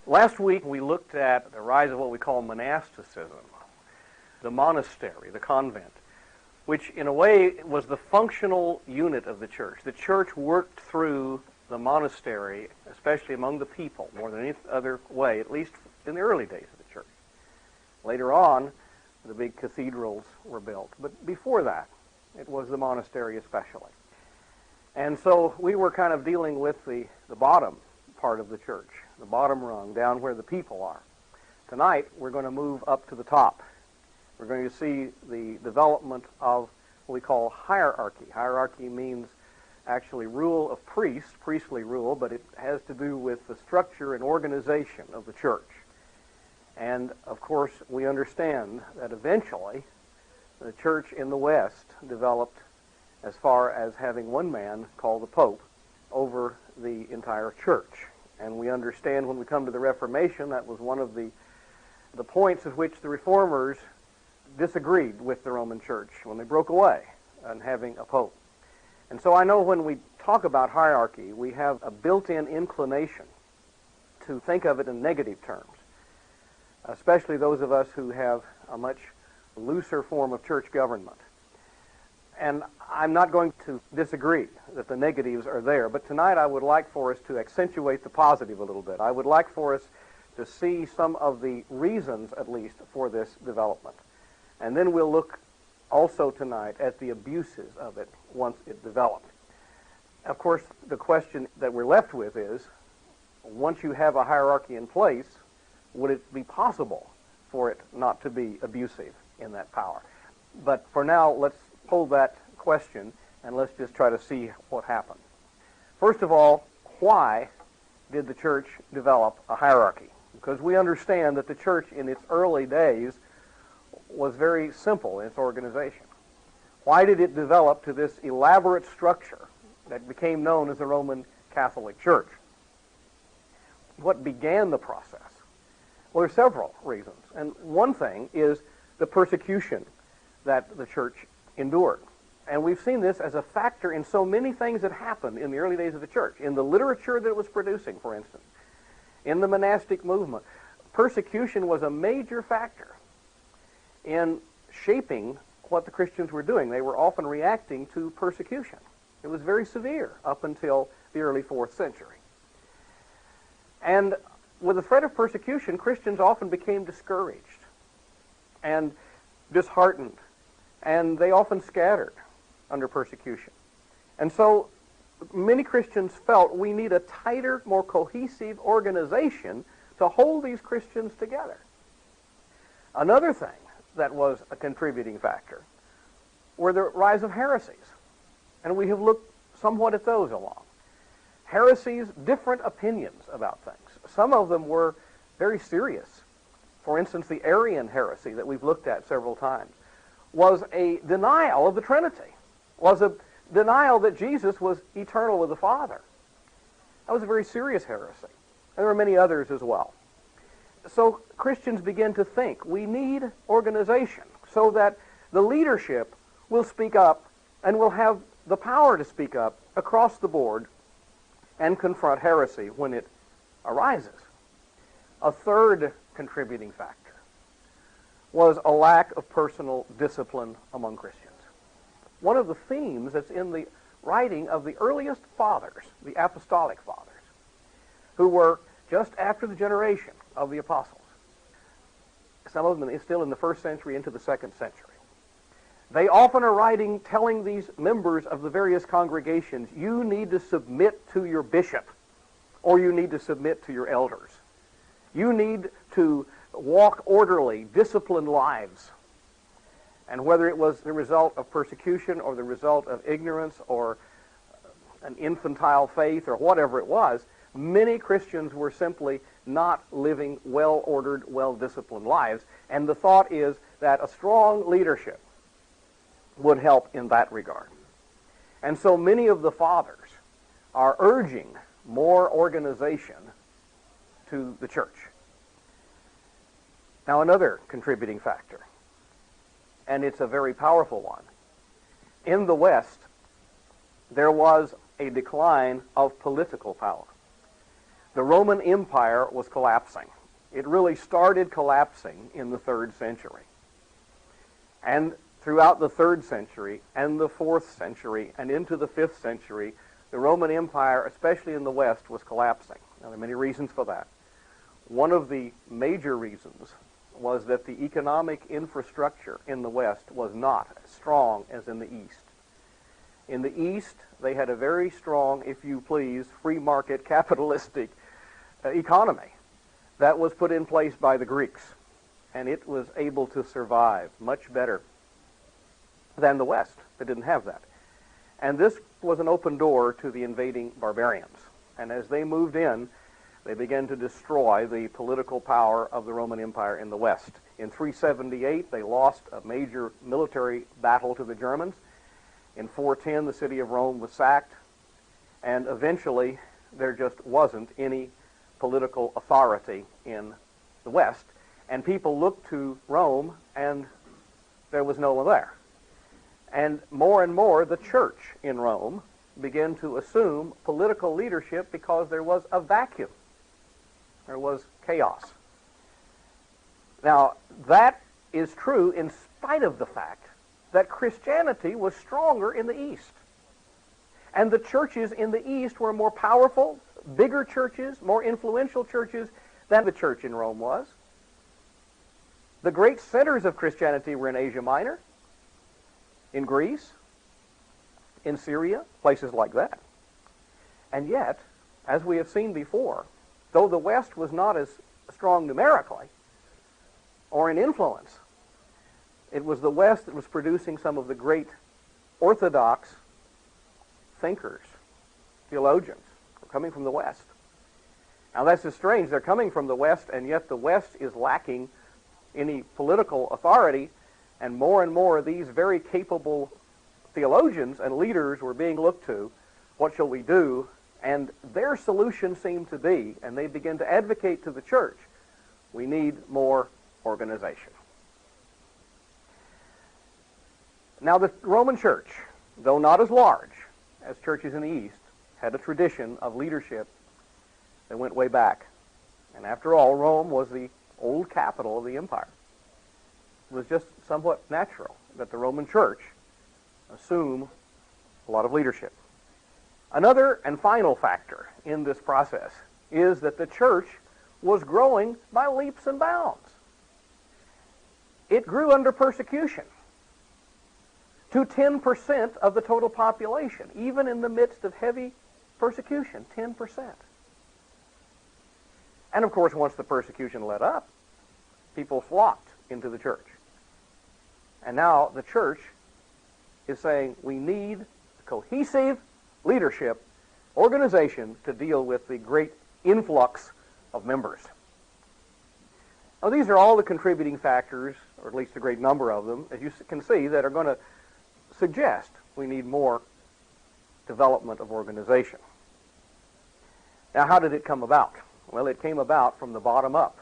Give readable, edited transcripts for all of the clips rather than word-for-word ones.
Last week we looked at the rise of what we call monasticism, the monastery, the convent, which in a way was the functional unit of the church. The church worked through the monastery, especially among the people, more than any other way, at least in the early days of the church. Later on, the big cathedrals were built, but before that, it was the monastery especially. And so we were kind of dealing with the bottom part of the church, the bottom rung, down where the people are. Tonight, we're going to move up to the top. We're going to see the development of what we call hierarchy. Hierarchy means actually rule of priests, priestly rule, but it has to do with the structure and organization of the church. And, of course, we understand that eventually the church in the West developed as far as having one man called the Pope over the entire church. And we understand when we come to the Reformation, that was one of the points at which the Reformers disagreed with the Roman Church, when they broke away on having a Pope. And so I know when we talk about hierarchy, we have a built-in inclination to think of it in negative terms, especially those of us who have a much looser form of church government. And I'm not going to disagree that the negatives are there, but tonight I would like for us to accentuate the positive a little bit. I would like for us to see some of the reasons, at least, for this development. And then we'll look also tonight at the abuses of it once it developed. Of course, the question that we're left with is, once you have a hierarchy in place, would it be possible for it not to be abusive in that power? But for now, let's hold that question and let's just try to see what happened. First of all, why did the church develop a hierarchy? Because we understand that the church in its early days was very simple in its organization. Why did it develop to this elaborate structure that became known as the Roman Catholic Church? What began the process? Well, there are several reasons. And one thing is the persecution that the church endured. And we've seen this as a factor in so many things that happened in the early days of the church. In the literature that it was producing, for instance. In the monastic movement. Persecution was a major factor in shaping what the Christians were doing. They were often reacting to persecution. It was very severe up until the early 4th century. And with the threat of persecution, Christians often became discouraged and disheartened, and they often scattered under persecution. And so many Christians felt we need a tighter, more cohesive organization to hold these Christians together. Another thing that was a contributing factor were the rise of heresies. And we have looked somewhat at those along. Heresies, different opinions about things. Some of them were very serious. For instance, the Arian heresy that we've looked at several times was a denial of the Trinity, was a denial that Jesus was eternal with the Father. That was a very serious heresy. And there were many others as well. So Christians begin to think we need organization so that the leadership will speak up and will have the power to speak up across the board and confront heresy when it arises. A third contributing factor was a lack of personal discipline among Christians. One of the themes that's in the writing of the earliest fathers, the apostolic fathers, who were just after the generation of the apostles. Some of them are still in the 1st century into the 2nd century. They often are writing, telling these members of the various congregations, you need to submit to your bishop, or you need to submit to your elders. You need to walk orderly, disciplined lives. And whether it was the result of persecution or the result of ignorance or an infantile faith or whatever it was, many Christians were simply not living well-ordered, well-disciplined lives. And the thought is that a strong leadership would help in that regard. And so many of the fathers are urging more organization to the church. Now, another contributing factor, and it's a very powerful one. In the West, there was a decline of political power. The Roman Empire was collapsing. It really started collapsing in the 3rd century. And throughout the 3rd century and the 4th century and into the 5th century, the Roman Empire, especially in the West, was collapsing. Now, there are many reasons for that. One of the major reasons was that the economic infrastructure in the West was not as strong as in the East. In the East, they had a very strong, if you please, free market capitalistic economy that was put in place by the Greeks, and it was able to survive much better than the West that didn't have that. And this was an open door to the invading barbarians. And as they moved in, they began to destroy the political power of the Roman Empire in the West. In 378, they lost a major military battle to the Germans. In 410, the city of Rome was sacked, and eventually there just wasn't any political authority in the West, and people looked to Rome, and there was no one there. And more, the church in Rome began to assume political leadership because there was a vacuum. There was chaos. Now, that is true in spite of the fact that Christianity was stronger in the East. And the churches in the East were more powerful, bigger churches, more influential churches than the church in Rome was. The great centers of Christianity were in Asia Minor, in Greece, in Syria, places like that. And yet, as we have seen before, though the West was not as strong numerically or in influence, it was the West that was producing some of the great Orthodox thinkers, theologians, coming from the West. Now that's just strange. They're coming from the West, and yet the West is lacking any political authority, and more these very capable theologians and leaders were being looked to. What shall we do? And their solution seemed to be, and they began to advocate to the church, we need more organization. Now the Roman Church, though not as large as churches in the East, had a tradition of leadership that went way back. And after all, Rome was the old capital of the empire. It was just somewhat natural that the Roman Church assume a lot of leadership. Another and final factor in this process is that the church was growing by leaps and bounds. It grew under persecution to 10% of the total population, even in the midst of heavy persecution, 10%. And of course, once the persecution let up, people flocked into the church. And now the church is saying we need cohesive leadership, organization to deal with the great influx of members. Now these are all the contributing factors, or at least a great number of them, as you can see, that are going to suggest we need more development of organization. Now how did it come about? Well, it came about from the bottom up.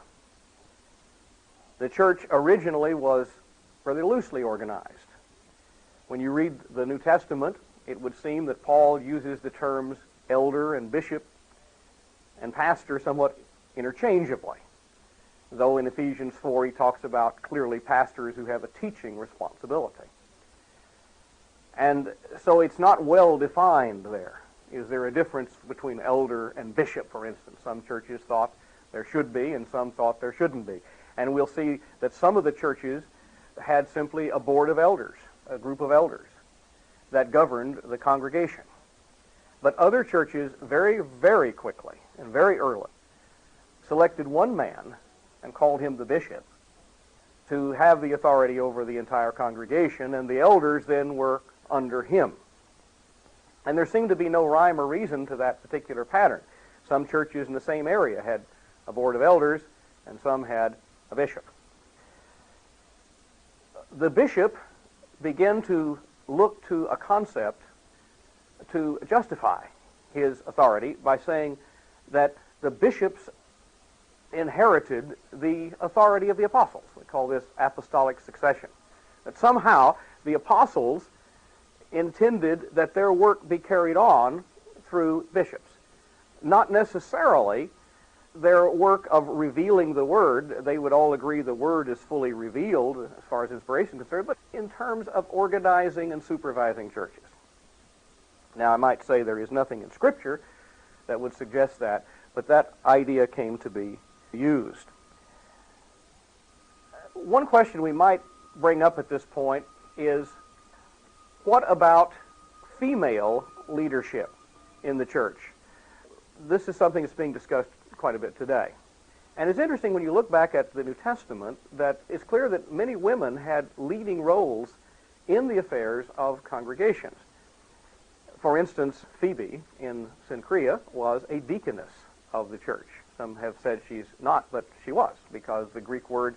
The church originally was rather loosely organized. When you read the New Testament, it would seem that Paul uses the terms elder and bishop and pastor somewhat interchangeably, though in Ephesians 4 he talks about clearly pastors who have a teaching responsibility. And so it's not well defined there. Is there a difference between elder and bishop, for instance? Some churches thought there should be, and some thought there shouldn't be. And we'll see that some of the churches had simply a board of elders, a group of elders, that governed the congregation. But other churches very, very quickly and very early selected one man and called him the bishop to have the authority over the entire congregation, and the elders then were under him. And there seemed to be no rhyme or reason to that particular pattern. Some churches in the same area had a board of elders, and some had a bishop. The bishop began to look to a concept to justify his authority by saying that the bishops inherited the authority of the apostles. We call this apostolic succession. That somehow the apostles intended that their work be carried on through bishops. Not necessarily their work of revealing the Word, they would all agree the Word is fully revealed as far as inspiration is concerned, but in terms of organizing and supervising churches. Now, I might say there is nothing in Scripture that would suggest that, but that idea came to be used. One question we might bring up at this point is, what about female leadership in the church? This is something that's being discussed quite a bit today. And it's interesting when you look back at the New Testament that it's clear that many women had leading roles in the affairs of congregations. For instance, Phoebe in Cenchrea was a deaconess of the church. Some have said she's not, but she was, because the Greek word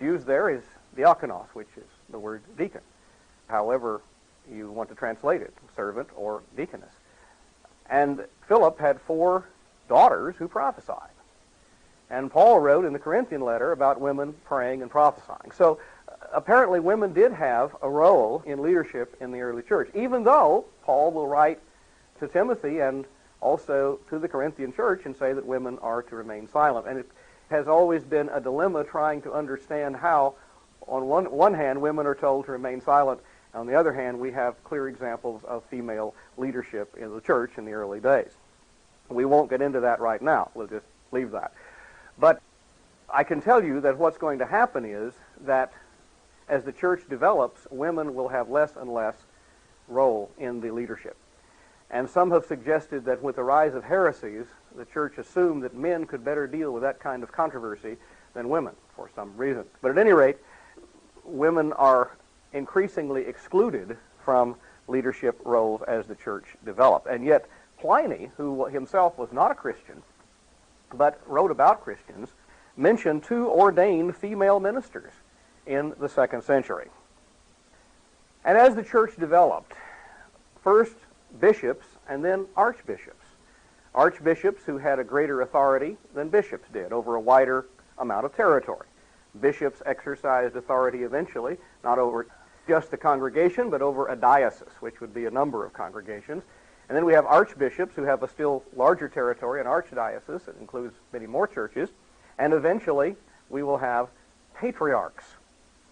used there is diakonos, which is the word deacon. However you want to translate it, servant or deaconess. And Philip had 4 daughters who prophesied. And Paul wrote in the Corinthian letter about women praying and prophesying. So apparently women did have a role in leadership in the early church, even though Paul will write to Timothy and also to the Corinthian church and say that women are to remain silent. And it has always been a dilemma trying to understand how, on one hand, women are told to remain silent. On the other hand, we have clear examples of female leadership in the church in the early days. We won't get into that right now. We'll just leave that. But I can tell you that what's going to happen is that as the church develops, women will have less and less role in the leadership. And some have suggested that with the rise of heresies, the church assumed that men could better deal with that kind of controversy than women for some reason. But at any rate, women are increasingly excluded from leadership roles as the church developed. And yet Pliny, who himself was not a Christian, but wrote about Christians, mentioned 2 ordained female ministers in the 2nd century. And as the church developed, first bishops and then archbishops. Archbishops who had a greater authority than bishops did over a wider amount of territory. Bishops exercised authority eventually, not over just the congregation, but over a diocese, which would be a number of congregations. And then we have archbishops who have a still larger territory, an archdiocese that includes many more churches. And eventually we will have patriarchs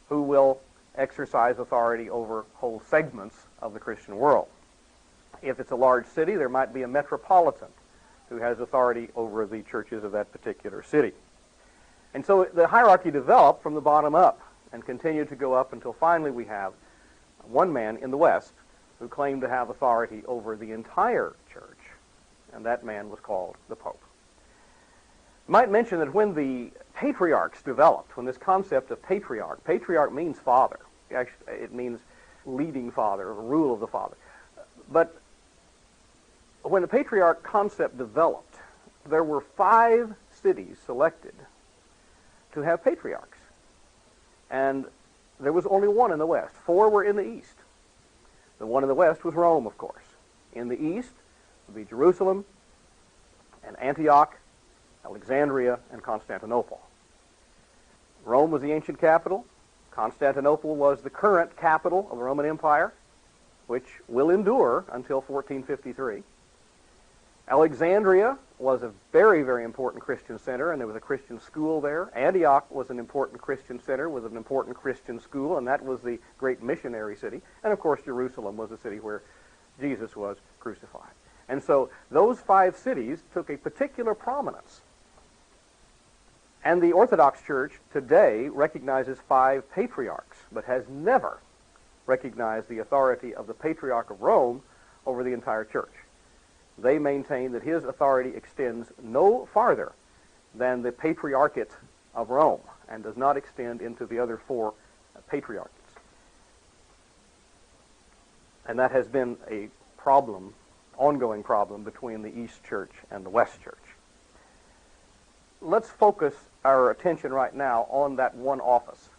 who will exercise authority over whole segments of the Christian world. If it's a large city, there might be a metropolitan who has authority over the churches of that particular city. And so the hierarchy developed from the bottom up and continued to go up until finally we have one man in the West who claimed to have authority over the entire church, and that man was called the Pope. I might mention that when the patriarchs developed, when this concept of patriarch means father. Actually, it means leading father, rule of the father. But when the patriarch concept developed, there were 5 cities selected to have patriarchs. And there was only one in the West. 4 were in the East. The one in the West was Rome, of course. In the East would be Jerusalem and Antioch, Alexandria, and Constantinople. Rome was the ancient capital. Constantinople was the current capital of the Roman Empire, which will endure until 1453. Alexandria was a very, very important Christian center, and there was a Christian school there. Antioch was an important Christian center with an important Christian school, and that was the great missionary city. And, of course, Jerusalem was the city where Jesus was crucified. And so those 5 cities took a particular prominence. And the Orthodox Church today recognizes 5 patriarchs, but has never recognized the authority of the Patriarch of Rome over the entire church. They maintain that his authority extends no farther than the Patriarchate of Rome and does not extend into the other 4 patriarchates. And that has been a problem, ongoing problem, between the East Church and the West Church. Let's focus our attention right now on that one office,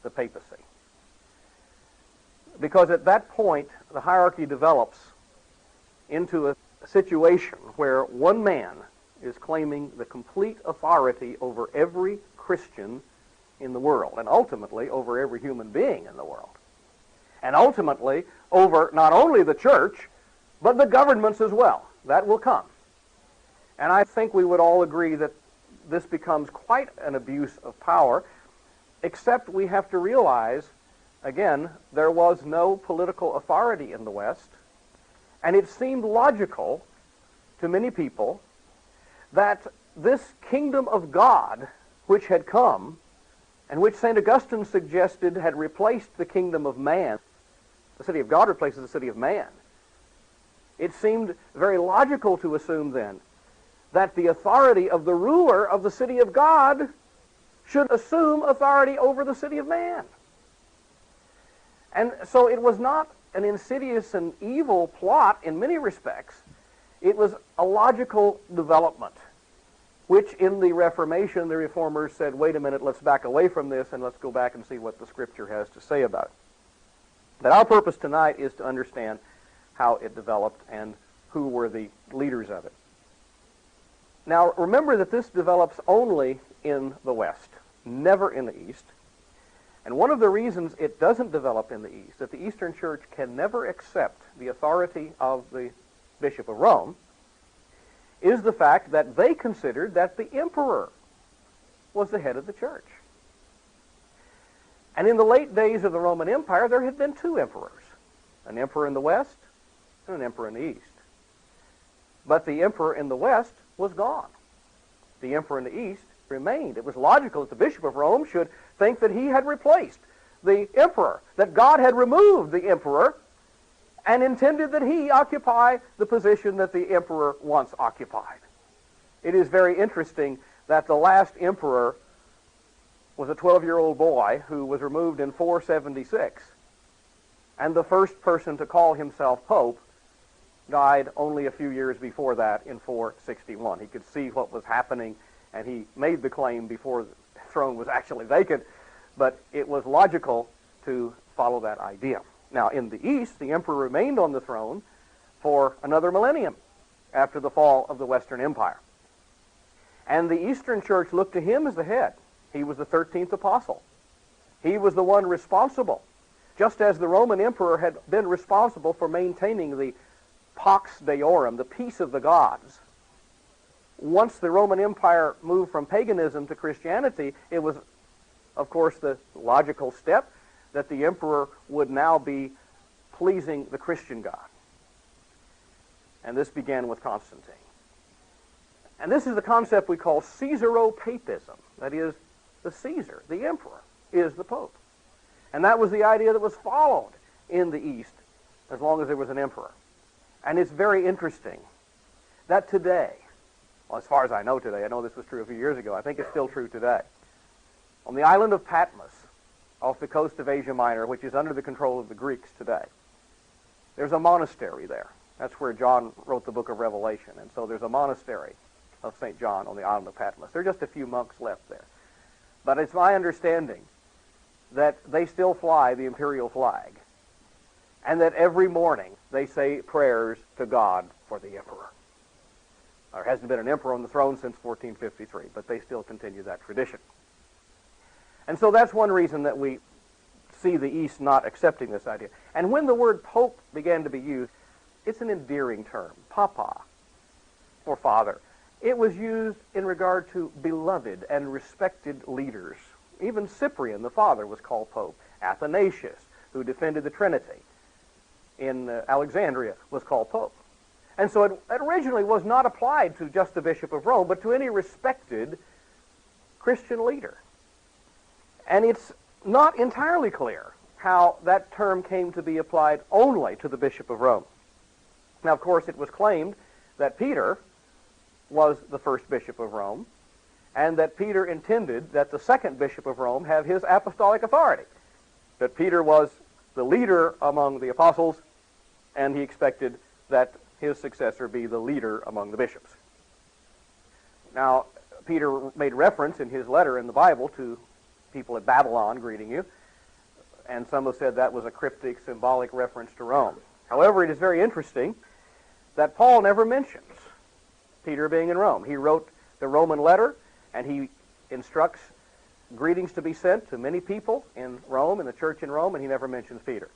the papacy. Because at that point, the hierarchy develops into a situation where one man is claiming the complete authority over every Christian in the world, and ultimately over every human being in the world, and ultimately over not only the church, but the governments as well. That will come. And I think we would all agree that this becomes quite an abuse of power, except we have to realize, again, there was no political authority in the West, and it seemed logical to many people that this kingdom of God which had come, and which St. Augustine suggested had replaced the kingdom of man, the city of God replaces the city of man. It seemed very logical to assume then that the authority of the ruler of the city of God should assume authority over the city of man. And so it was not an insidious and evil plot in many respects. It was a logical development, which in the Reformation, the Reformers said, wait a minute, let's back away from this and let's go back and see what the Scripture has to say about it. But our purpose tonight is to understand how it developed and who were the leaders of it. Now, remember that this develops only in the West, never in the East. And one of the reasons it doesn't develop in the East, that the Eastern Church can never accept the authority of the Bishop of Rome, is the fact that they considered that the emperor was the head of the church. And in the late days of the Roman Empire, there had been two emperors, an emperor in the West and an emperor in the East. But the emperor in the West was gone. The emperor in the East remained. It was logical that the Bishop of Rome should think that he had replaced the emperor, that God had removed the emperor and intended that he occupy the position that the emperor once occupied. It is very interesting that the last emperor was a 12-year-old boy who was removed in 476, and the first person to call himself Pope died only a few years before that in 461. He could see what was happening, and he made the claim before the throne was actually vacant, but it was logical to follow that idea. Now, in the East, the emperor remained on the throne for another millennium after the fall of the Western Empire. And the Eastern Church looked to him as the head. He was the 13th apostle. He was the one responsible, just as the Roman emperor had been responsible for maintaining the Pax Deorum, the peace of the gods. Once the Roman Empire moved from paganism to Christianity, it was, of course, the logical step that the emperor would now be pleasing the Christian God. And this began with Constantine. And this is the concept we call Caesaropapism. That is, the Caesar, the emperor, is the pope. And that was the idea that was followed in the East as long as there was an emperor. And it's very interesting that today, well, as far as I know today, I know this was true a few years ago, I think it's still true today, on the island of Patmos, off the coast of Asia Minor, which is under the control of the Greeks today, there's a monastery there. That's where John wrote the book of Revelation. And so there's a monastery of St. John on the island of Patmos. There are just a few monks left there. But it's my understanding that they still fly the imperial flag, and that every morning they say prayers to God for the emperor. There hasn't been an emperor on the throne since 1453, but they still continue that tradition. And so that's one reason that we see the East not accepting this idea. And when the word pope began to be used, it's an endearing term, papa, or father. It was used in regard to beloved and respected leaders. Even Cyprian, the father, was called pope. Athanasius, who defended the Trinity in Alexandria, was called pope. And so it originally was not applied to just the Bishop of Rome, but to any respected Christian leader. And it's not entirely clear how that term came to be applied only to the Bishop of Rome. Now, of course, it was claimed that Peter was the first Bishop of Rome, and that Peter intended that the second Bishop of Rome have his apostolic authority. That Peter was the leader among the apostles, and he expected that his successor be the leader among the bishops. Now, Peter made reference in his letter in the Bible to people at Babylon greeting you, and some have said that was a cryptic, symbolic reference to Rome. However, it is very interesting that Paul never mentions Peter being in Rome. He wrote the Roman letter, and he instructs greetings to be sent to many people in Rome, in the church in Rome, and he never mentions Peter.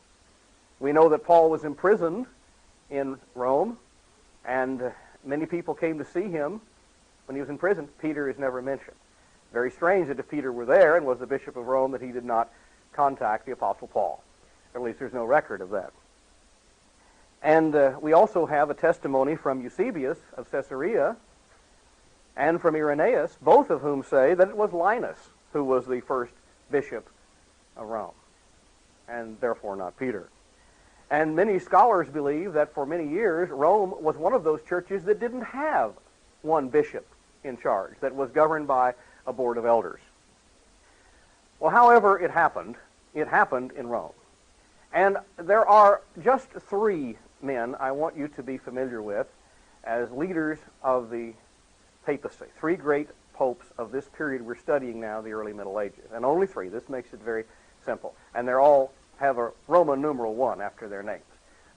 We know that Paul was imprisoned in Rome, and many people came to see him When he was in prison, Peter is never mentioned. Very strange that if Peter were there and was the Bishop of Rome, that he did not contact the Apostle Paul. Or at least there's no record of that. And we also have a testimony from Eusebius of Caesarea and from Irenaeus, both of whom say that it was Linus who was the first bishop of Rome, and therefore not Peter. And many scholars believe that for many years, Rome was one of those churches that didn't have one bishop in charge, that was governed by a board of elders. Well, however it happened in Rome. And there are just three men I want you to be familiar with as leaders of the papacy. Three great popes of this period we're studying now, the early Middle Ages. And only three. This makes it very simple. And they all have a Roman numeral 1 after their names.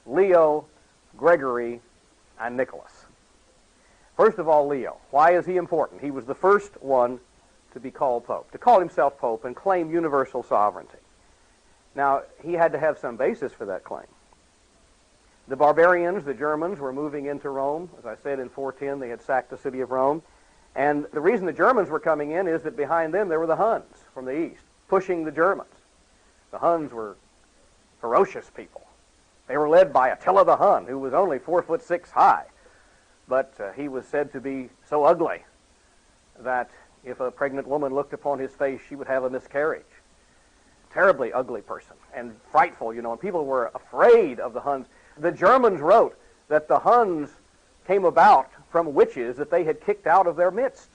Leo, Gregory, and Nicholas. First of all, Leo. Why is he important? He was the first one to be called pope, to call himself pope and claim universal sovereignty. Now, he had to have some basis for that claim. The barbarians, the Germans, were moving into Rome. As I said, in 410, they had sacked the city of Rome. And the reason the Germans were coming in is that behind them there were the Huns from the east, pushing the Germans. The Huns were ferocious people. They were led by Attila the Hun, who was only 4'6" high. But he was said to be so ugly that if a pregnant woman looked upon his face, she would have a miscarriage. Terribly ugly person, and frightful, and people were afraid of the Huns. The Germans wrote that the Huns came about from witches that they had kicked out of their midst.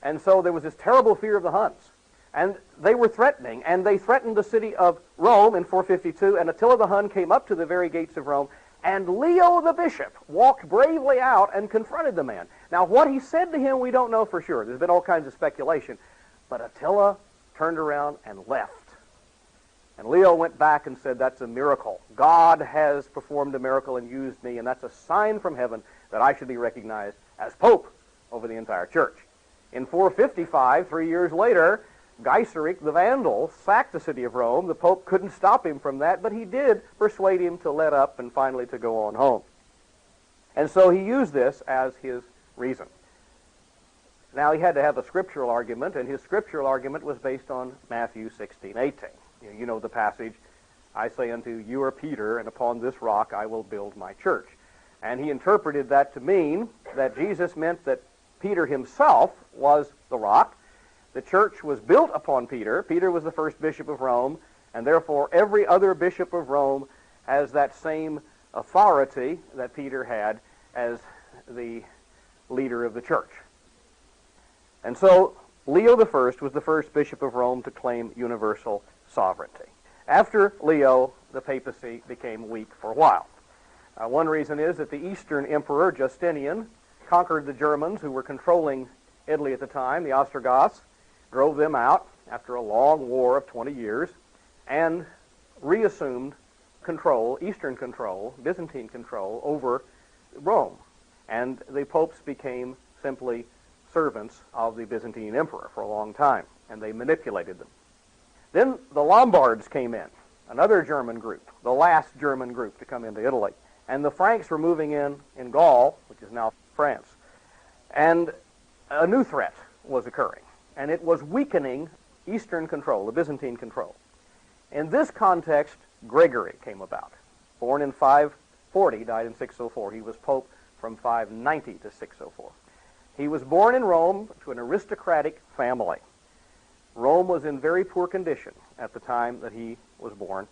And so there was this terrible fear of the Huns. And they were threatening, and they threatened the city of Rome in 452, and Attila the Hun came up to the very gates of Rome, and Leo the bishop walked bravely out and confronted the man. Now, what he said to him, we don't know for sure. There's been all kinds of speculation. But Attila turned around and left. And Leo went back and said, that's a miracle. God has performed a miracle and used me, and that's a sign from heaven that I should be recognized as pope over the entire church. In 455, 3 years later, Gaiseric the Vandal sacked the city of Rome. The pope couldn't stop him from that, but he did persuade him to let up and finally to go on home. And so he used this as his reason. Now, he had to have a scriptural argument, and his scriptural argument was based on Matthew 16:18. You know the passage, I say unto you, you are Peter, and upon this rock I will build my church. And he interpreted that to mean that Jesus meant that Peter himself was the rock. The church was built upon Peter. Peter was the first bishop of Rome, and therefore every other bishop of Rome has that same authority that Peter had as the leader of the church. And so Leo I was the first bishop of Rome to claim universal sovereignty. After Leo, the papacy became weak for a while. One reason is that the Eastern Emperor Justinian conquered the Germans who were controlling Italy at the time, the Ostrogoths, drove them out after a long war of 20 years, and reassumed control, Eastern control, Byzantine control over Rome. And the popes became simply servants of the Byzantine emperor for a long time, and they manipulated them. Then the Lombards came in, another German group, the last German group to come into Italy. And the Franks were moving in Gaul, which is now France. And a new threat was occurring, and it was weakening Eastern control, the Byzantine control. In this context, Gregory came about. Born in 540, died in 604. He was pope from 590 to 604. He was born in Rome to an aristocratic family. Rome was in very poor condition at the time that he was born.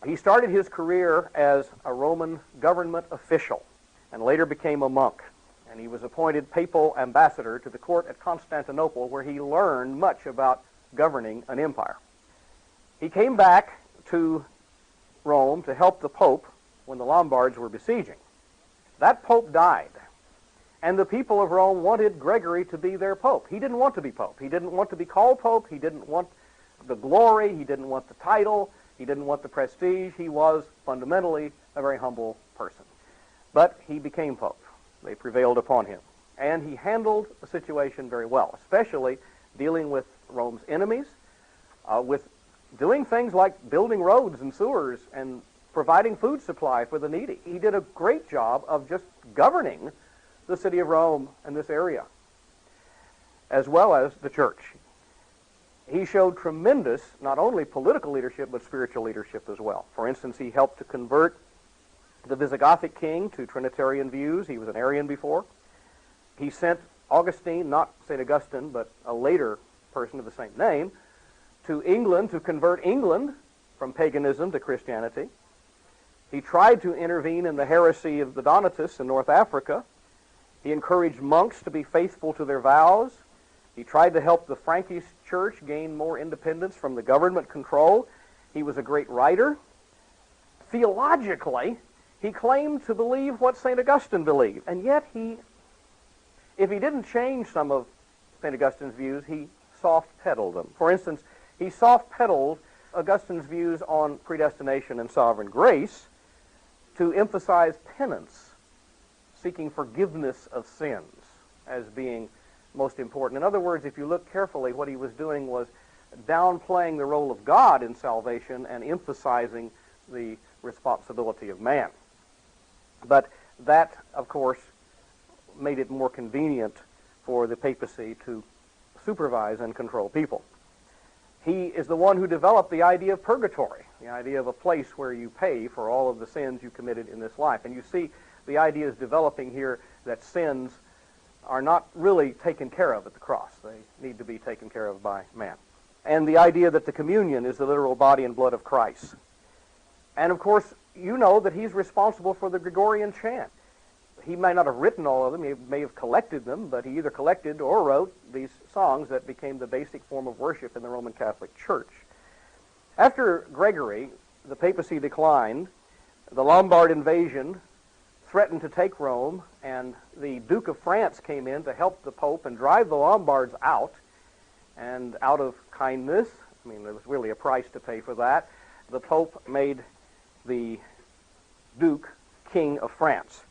He started his career as a Roman government official and later became a monk. And he was appointed papal ambassador to the court at Constantinople, where he learned much about governing an empire. He came back to Rome to help the Pope when the Lombards were besieging. That Pope died. And the people of Rome wanted Gregory to be their pope. He didn't want to be pope. He didn't want to be called pope. He didn't want the glory. He didn't want the title. He didn't want the prestige. He was fundamentally a very humble person. But he became pope. They prevailed upon him. And he handled the situation very well, especially dealing with Rome's enemies, with doing things like building roads and sewers and providing food supply for the needy. He did a great job of just governing the city of Rome and this area. as well as the church. He showed tremendous, not only political leadership, but spiritual leadership as well. For instance, he helped to convert the Visigothic king to Trinitarian views. He was an Arian before. He sent Augustine, not St. Augustine, but a later person of the same name, to England to convert England from paganism to Christianity. He tried to intervene in the heresy of the Donatists in North Africa. He encouraged monks to be faithful to their vows. He tried to help the Frankish church gain more independence from the government control. He was a great writer. Theologically, he claimed to believe what St. Augustine believed, and yet if he didn't change some of St. Augustine's views, he soft-pedaled them. For instance, he soft-pedaled Augustine's views on predestination and sovereign grace to emphasize penance, seeking forgiveness of sins, as being most important. In other words, if you look carefully, what he was doing was downplaying the role of God in salvation and emphasizing the responsibility of man. But that, of course, made it more convenient for the papacy to supervise and control people. He is the one who developed the idea of purgatory, the idea of a place where you pay for all of the sins you committed in this life. And you see the idea is developing here that sins are not really taken care of at the cross. They need to be taken care of by man. And the idea that the communion is the literal body and blood of Christ. And of course, you know that he's responsible for the Gregorian chant. He may not have written all of them, he may have collected them, but he either collected or wrote these songs that became the basic form of worship in the Roman Catholic Church. After Gregory, the papacy declined, the Lombard invasion threatened to take Rome, and the Duke of France came in to help the Pope and drive the Lombards out, and out of kindness, I mean, there was really a price to pay for that, the Pope made the Duke King of France.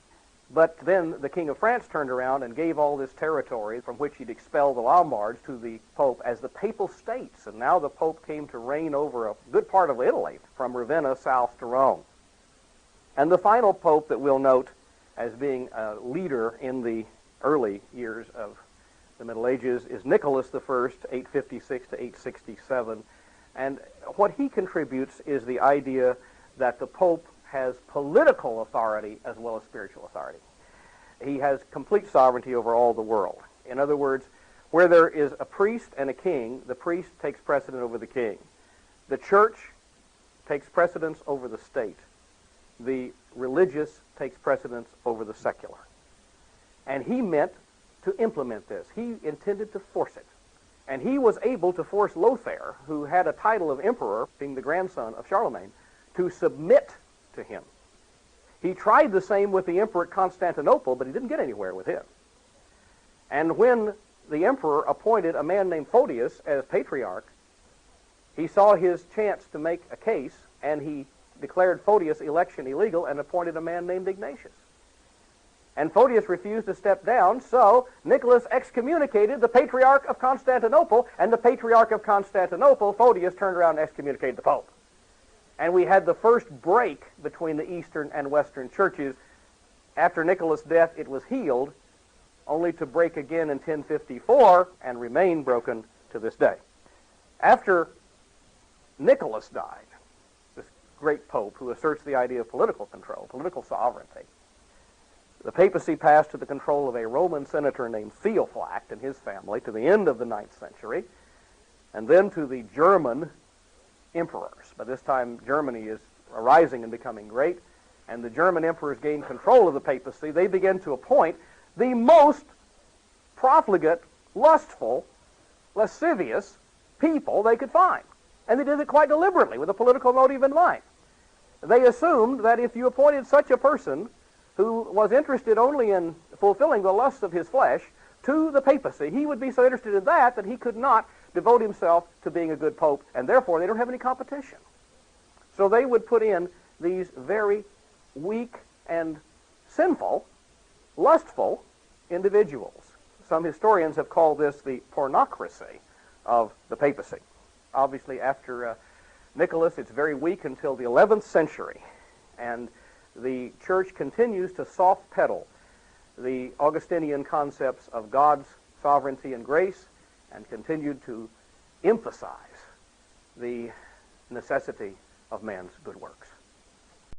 But then the King of France turned around and gave all this territory from which he'd expelled the Lombards to the Pope as the Papal States. And now the Pope came to reign over a good part of Italy, from Ravenna south to Rome. And the final Pope that we'll note as being a leader in the early years of the Middle Ages is Nicholas I, 856 to 867. And what he contributes is the idea that the Pope has political authority as well as spiritual authority. He has complete sovereignty over all the world. In other words, where there is a priest and a king, the priest takes precedent over the king. The church takes precedence over the state. The religious takes precedence over the secular. And he meant to implement this. He intended to force it. And he was able to force Lothair, who had a title of emperor, being the grandson of Charlemagne, to submit to him. He tried the same with the emperor at Constantinople, but he didn't get anywhere with him. And when the emperor appointed a man named Photius as patriarch, he saw his chance to make a case, and he declared Photius' election illegal and appointed a man named Ignatius. And Photius refused to step down, so Nicholas excommunicated the Patriarch of Constantinople, and the Patriarch of Constantinople, Photius, turned around and excommunicated the Pope. And we had the first break between the Eastern and Western churches. After Nicholas' death, it was healed, only to break again in 1054 and remain broken to this day. After Nicholas died, this great pope who asserts the idea of political control, political sovereignty, the papacy passed to the control of a Roman senator named Theophylact and his family to the end of the 9th century, and then to the German emperors. By this time, Germany is arising and becoming great, and the German emperors gained control of the papacy. They began to appoint the most profligate, lustful, lascivious people they could find. And they did it quite deliberately with a political motive in mind. They assumed that if you appointed such a person who was interested only in fulfilling the lusts of his flesh to the papacy, he would be so interested in that that he could not devote himself to being a good pope, and therefore they don't have any competition. So they would put in these very weak and sinful, lustful individuals. Some historians have called this the pornocracy of the papacy. Obviously, after Nicholas, it's very weak until the 11th century, and the church continues to soft pedal the Augustinian concepts of God's sovereignty and grace, and continued to emphasize the necessity of man's good works.